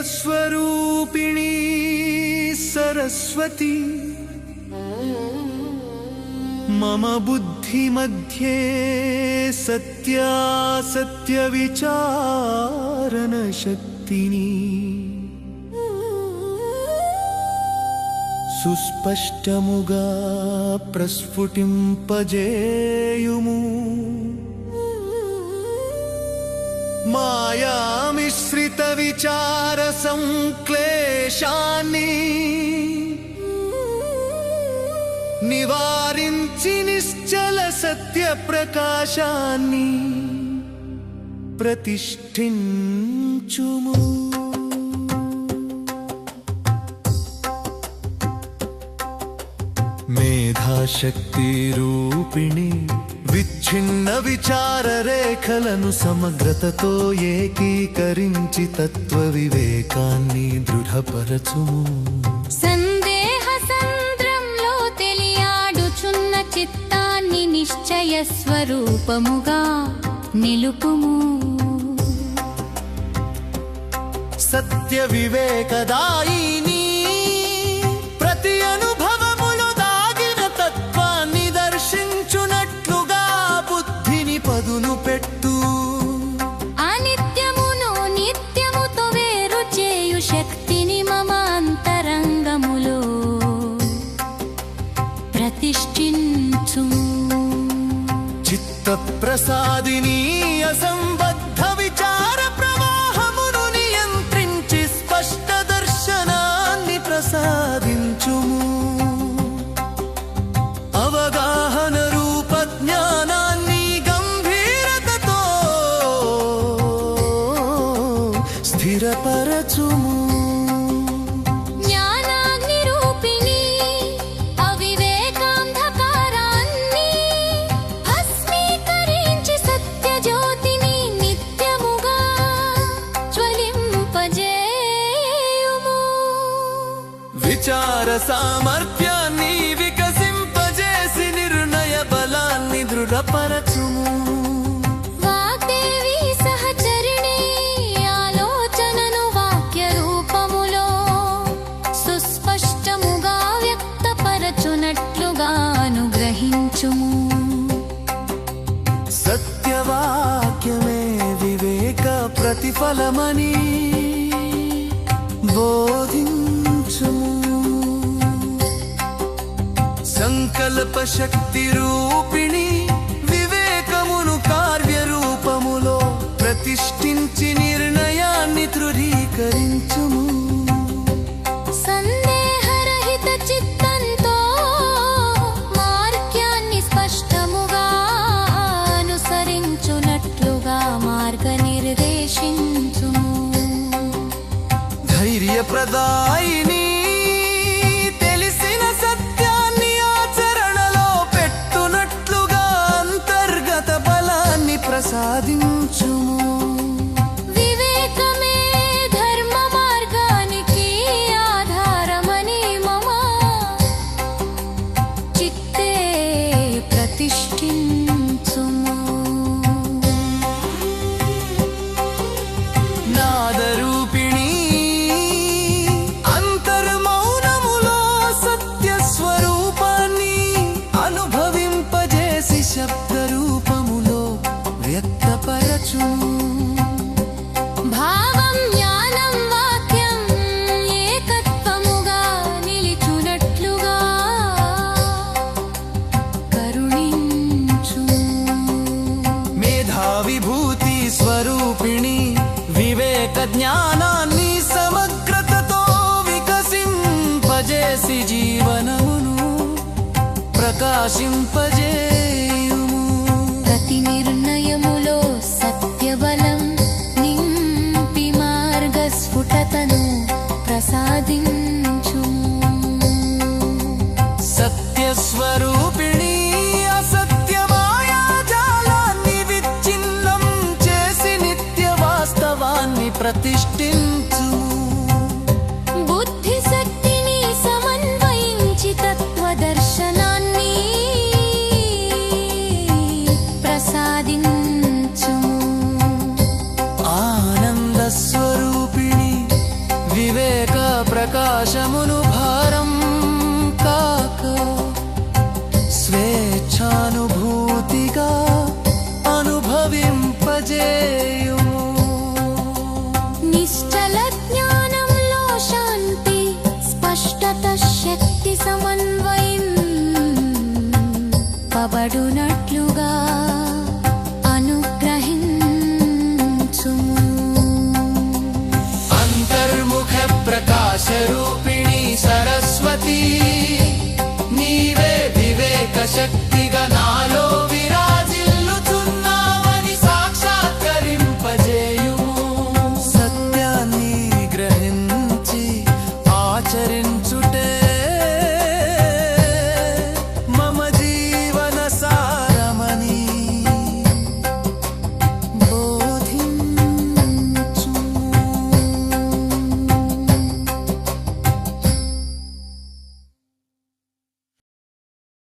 स्वरूपिणी सरस्वती मम बुद्धिमध्ये सत्यासत्यविचारणशक्तिनी सुस्पष्टमुगा प्रस्फुटिंपजेयुमु मायामिश्रितविचारसंक्लेशानि निवाరించి నిశ్చల సత్యప్రకాశాన్ని ప్రతిష్ఠించుము మేధాశక్తి రూపిణి విచ్ఛిన్న విచార రేఖలను సమగ్రతతో ఏకీకరించి తత్వ వివేకాన్ని దృఢపరచుము చిత్తాన్ని నిశ్చయ స్వరూపముగా నిలుపుము సత్య వివేకదాయిని ప్రతి అనుభవములో దాగిన తత్వాన్ని దర్శించునట్లుగా బుద్ధిని పదును పెట్టు అనిత్యమును నిత్యముతో వేరు చేయు శక్తిని మమ అంతరంగములో ప్రతిష్ఠించుము చిత్త ప్రసాదిని అసంబద్ధ విచార ప్రవాహమును నియంత్రించి స్పష్ట దర్శనాన్ని ప్రసాదించుము అవగాహన రూప జ్ఞానాన్ని గంభీరతతో స్థిరపరచుము విచార సామర్థ్యాన్ని వికసింపజేసి నిర్ణయ బలాన్ని దృఢపరచుము వాగ్దేవి సహచరిణి ఆలోచనను వాక్య రూపములో సుస్పష్టముగా వ్యక్తపరచునట్లుగా అనుగ్రహించుము సత్యవాక్యమే వివేక ప్రతిఫలమని బోధించుము సంకల్ప శక్తి రూపిణి వివేకమును కార్యరూపములో ప్రతిష్ఠించి నిర్ణయాన్ని దృఢీకరించుము సందేహరహిత చిత్తంతో మార్గాన్ని స్పష్టముగా అనుసరించునట్లుగా మార్గనిర్దేశించుము ధైర్యప్రదాయిని తెలిసిన సత్యాన్ని ఆచరణలో పెట్టునట్లుగా అంతర్గత బలాన్ని ప్రసాదించుము వివేకమే ధర్మ మార్గానికి ఆధారమని మమ చిత్తే ప్రతిష్ఠించుము నాదరూపిణి శబ్దరూపములో వ్యక్తపరచుము భావం జ్ఞానం వాక్యం ఏకత్వముగా నిలిచునట్లుగా కరుణించుము మేధావిభూతి స్వరూపిణి వివేక జ్ఞానాన్ని సమగ్రతతో వికసింపజేసి జీవనమును ప్రకాశింపజేయుము ప్రతి నిర్ణయములో సత్యబలం నింపి మార్గస్ఫుటతను ప్రసాదించుము సత్యస్వరూపిణి అసత్య మాయాజాలాన్ని విచ్ఛిన్నం చేసి నిత్య వాస్తవాన్ని ప్రతిష్ఠించుము బుద్ధి శక్తిని సమన్వయించి తత్వదర్శనాన్ని ప్రసాదించుము ఆనంద స్వరూపిణి పాశమును భారం కాక స్వేచ్ఛానుభూతిగా అనుభవింపజేయుము. నిశ్చల జ్ఞానంలో శాంతి స్పష్టత శక్తి సమన్వయం పబడునట్లుగా